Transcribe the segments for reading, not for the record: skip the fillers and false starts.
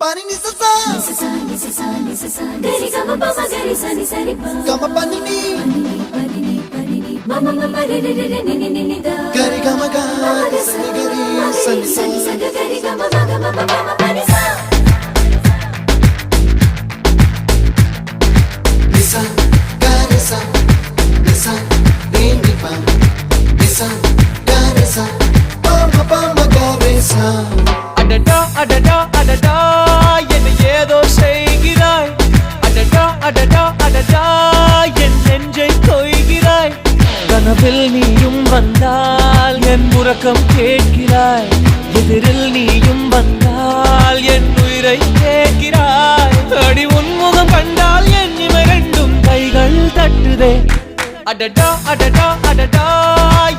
Pani ni sa sa gari gama pa ma gari sa ni sa ri pa gama pani ni mama mama re re re ni ni ni da gari gama ga sa ni gari sa ni sa gari gama ma gama mama pani sa nisa gari sa nisa re ni pa nisa gari sa pa ma gari sa அடடா அடடா அடடா என்ன ஏதோ செய்கிறாய் அடடா அடடா அடடா என் நெஞ்சை கொய்கிறாய் கனவில் நீயும் வந்தால் என் உறக்கம் கேட்கிறாய் எதிரில் நீயும் வந்தால் என் உயிரை கேட்கிறாய் அடி உன்முகம் கண்டால் என் இமை ரெண்டும் கைகள் தட்டுதே அடடா அடடா அடடா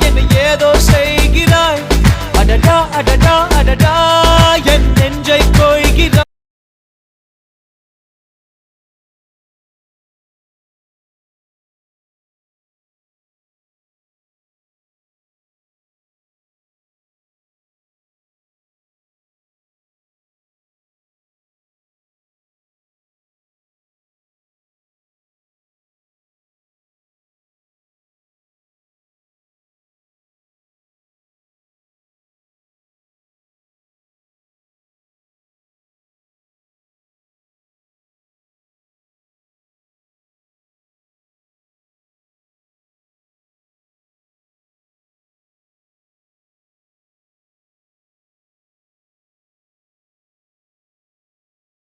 என்ன ஏதோ செய்கிறாய் அடடா அடடா அடடா என் நெஞ்சை கொய்கிறாய்